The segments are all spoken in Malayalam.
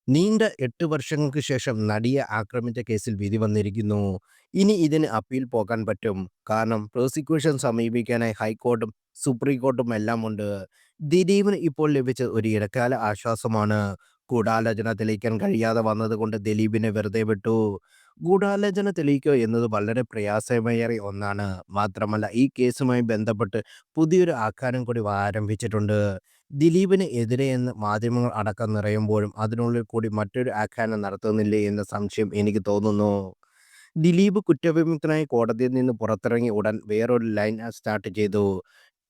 നീണ്ട 8 വർഷങ്ങൾക്ക് ശേഷം നടിയെ ആക്രമിച്ച കേസിൽ വിധി വന്നിരിക്കുന്നു. ഇനി ഇതിന് അപ്പീൽ പോകാൻ പറ്റും. കാരണം പ്രോസിക്യൂഷൻ സമീപിക്കാനായി ഹൈക്കോർട്ടും സുപ്രീം കോർട്ടും എല്ലാം ഉണ്ട്. ദിലീപിന് ഇപ്പോൾ ലഭിച്ച ഒരു ഇടക്കാല ആശ്വാസമാണ്. ഗൂഢാലോചന തെളിയിക്കാൻ കഴിയാതെ വന്നതുകൊണ്ട് ദിലീപിനെ വെറുതെ വിട്ടു. ഗൂഢാലോചന തെളിയിക്കുക എന്നത് വളരെ പ്രയാസമേറിയ ഒന്നാണ്. മാത്രമല്ല ഈ കേസുമായി ബന്ധപ്പെട്ട് പുതിയൊരു ആഖ്യാനം കൂടി ആരംഭിച്ചിട്ടുണ്ട്. ദിലീപിന് എതിരെയെന്ന് മാധ്യമങ്ങൾ അടക്കം നിറയുമ്പോഴും അതിനുള്ളിൽ കൂടി മറ്റൊരു ആഖ്യാനം നടത്തുന്നില്ലേ എന്ന സംശയം എനിക്ക് തോന്നുന്നു. ദിലീപ് കുറ്റവിമുക്തനായി കോടതിയിൽ നിന്ന് പുറത്തിറങ്ങിയ ഉടൻ വേറൊരു ലൈൻ സ്റ്റാർട്ട് ചെയ്തു.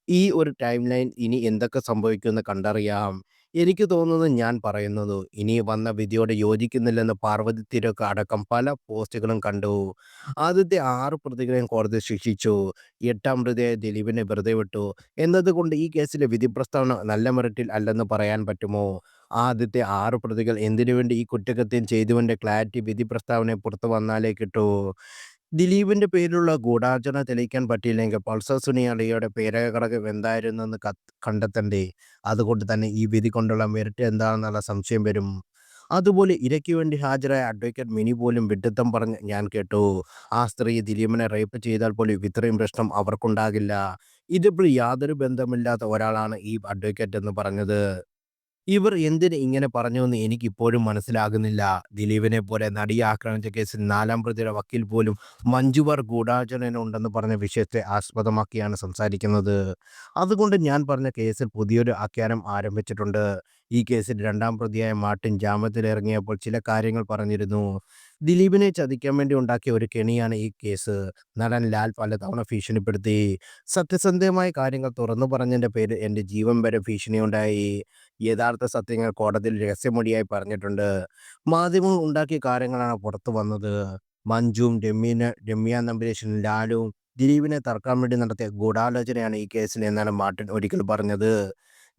ഈ ഒരു ടൈം ലൈൻ ഇനി എന്തൊക്കെ സംഭവിക്കുമെന്ന് കണ്ടറിയാം. എനിക്ക് തോന്നുന്നത് ഞാൻ പറയുന്നത്. ഇനി വന്ന വിധിയോട് യോജിക്കുന്നില്ലെന്ന് പാർവതി തിരക്ക് അടക്കം പല പോസ്റ്റുകളും കണ്ടു. ആദ്യത്തെ 6 പ്രതികളെയും കോടതി ശിക്ഷിച്ചു. 8ാം പ്രതിയായ ദിലീപിനെ വെറുതെ വിട്ടു. എന്നതുകൊണ്ട് ഈ കേസിലെ വിധി പ്രസ്താവന നല്ല മെറിറ്റിൽ അല്ലെന്ന് പറയാൻ പറ്റുമോ? ആദ്യത്തെ 6 പ്രതികൾ എന്തിനുവേണ്ടി ഈ കുറ്റകൃത്യം ചെയ്തുവെന്ന ക്ലാരിറ്റി വിധി പ്രസ്താവന പുറത്തു വന്നാലേ കിട്ടൂ. ദിലീപിന്റെ പേരിലുള്ള ഗൂഢാലോചന തെളിയിക്കാൻ പറ്റിയില്ലെങ്കിൽ പൾസർ സുനിയുടെ പേരഘടകം എന്തായിരുന്നെന്ന് കണ്ടെത്തണ്ടേ? അതുകൊണ്ട് തന്നെ ഈ വിധി കൊണ്ടുള്ള മെറിറ്റ് എന്താണെന്നുള്ള സംശയം വരും. അതുപോലെ ഇരയ്ക്ക് വേണ്ടി ഹാജരായ അഡ്വക്കേറ്റ് മിനി പോലും വിഡ്ഢിത്തം പറഞ്ഞ് ഞാൻ കേട്ടു. ആ സ്ത്രീ ദിലീപിനെ റേപ്പ് ചെയ്താൽ പോലും ഇത്രയും പ്രശ്നം അവർക്കുണ്ടാകില്ല. ഇതിപ്പോൾ യാതൊരു ബന്ധമില്ലാത്ത ഒരാളാണ് ഈ അഡ്വക്കേറ്റ് എന്ന് പറഞ്ഞത്. ഇവർ എന്തിന് ഇങ്ങനെ പറഞ്ഞുവെന്ന് എനിക്കിപ്പോഴും മനസ്സിലാകുന്നില്ല. ദിലീപിനെ പോലെ നടിയെ ആക്രമിച്ച കേസിൽ 4ാം പ്രതിയുടെ വക്കീൽ പോലും മഞ്ജുവാർ ഗൂഢാലോചനയുണ്ടെന്ന് പറഞ്ഞ വിഷയത്തെ ആസ്പദമാക്കിയാണ് സംസാരിക്കുന്നത്. അതുകൊണ്ട് ഞാൻ പറഞ്ഞ കേസിൽ പുതിയൊരു ആഖ്യാനം ആരംഭിച്ചിട്ടുണ്ട്. ഈ കേസിൽ 2ാം പ്രതിയായ മാർട്ടിൻ ജാമ്യത്തിലിറങ്ങിയപ്പോൾ ചില കാര്യങ്ങൾ പറഞ്ഞിരുന്നു. ദിലീപിനെ ചതിക്കാൻ വേണ്ടി ഉണ്ടാക്കിയ ഒരു കെണിയാണ് ഈ കേസ്. നടൻ ലാൽ പലതവണ ഭീഷണിപ്പെടുത്തി. സത്യസന്ധമായ കാര്യങ്ങൾ തുറന്നു പറഞ്ഞതിന്റെ പേരിൽ എൻ്റെ ജീവൻ വരെ ഭീഷണിയുണ്ടായി. യഥാർത്ഥ സത്യങ്ങൾ കോടതിയിൽ രഹസ്യമൊഴിയായി പറഞ്ഞിട്ടുണ്ട്. മാധ്യമങ്ങൾ ഉണ്ടാക്കിയ കാര്യങ്ങളാണ് പുറത്തു വന്നത്. മഞ്ജുവും രമ്യ നമ്പീശനും ലാലും ദിലീപിനെ തറക്കാൻ വേണ്ടി നടത്തിയ ഗൂഢാലോചനയാണ് ഈ കേസിൽ എന്നാണ് മാർട്ടിൻ ഒരിക്കൽ പറഞ്ഞത്.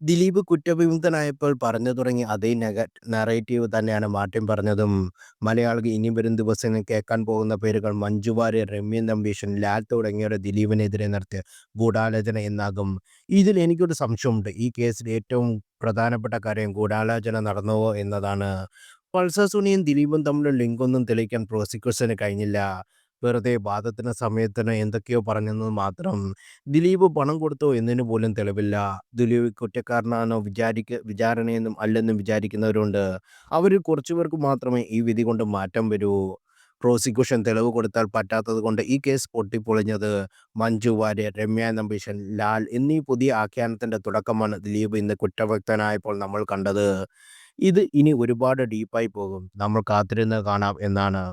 ദിലീപ് കുറ്റവിമുക്തനായപ്പോൾ പറഞ്ഞു തുടങ്ങിയ അതേ നറേറ്റീവ് തന്നെയാണ് മാർട്ടിൻ പറഞ്ഞതും. മലയാളികൾ ഇനി വരും ദിവസങ്ങളിൽ കേൾക്കാൻ പോകുന്ന പേരുകൾ മഞ്ജു വാര്യർ, രമ്യ നമ്പീശൻ, ലാൽ തുടങ്ങിയവരെ ദിലീപിനെതിരെ നടത്തിയ ഗൂഢാലോചന എന്നാകും. ഇതിൽ എനിക്കൊരു സംശയമുണ്ട്. ഈ കേസിൽ ഏറ്റവും പ്രധാനപ്പെട്ട കാര്യം ഗൂഢാലോചന നടന്നുവോ എന്നതാണ്. പൾസർ സുനിയും ദിലീപും തമ്മിലുള്ള ലിങ്കൊന്നും തെളിയിക്കാൻ പ്രോസിക്യൂഷന് കഴിഞ്ഞില്ല. വെറുതെ വാദത്തിന് സമയത്തിന് എന്തൊക്കെയോ പറഞ്ഞെന്ന് മാത്രം. ദിലീപ് പണം കൊടുത്തോ എന്നതിന് പോലും തെളിവില്ല. ദിലീപ് കുറ്റക്കാരനാണോ വിചാരണയൊന്നും അല്ലെന്നും വിചാരിക്കുന്നവരുണ്ട്. അവരിൽ കുറച്ചുപേർക്ക് മാത്രമേ ഈ വിധി കൊണ്ട് മാറ്റം വരൂ. പ്രോസിക്യൂഷൻ തെളിവ് കൊടുത്താൽ പറ്റാത്തത് കൊണ്ട് ഈ കേസ് പൊട്ടിപ്പൊളിഞ്ഞത്. മഞ്ജു വാര്യർ, രമ്യ നമ്പീശൻ, ലാൽ എന്നീ പുതിയ ആഖ്യാനത്തിന്റെ തുടക്കമാണ് ദിലീപ് ഇന്ന് കുറ്റവിമുക്തനായപ്പോൾ നമ്മൾ കണ്ടത്. ഇത് ഇനി ഒരുപാട് ഡീപ്പായി പോകും. നമ്മൾ കാത്തിരുന്ന് കാണാം എന്നാണ്.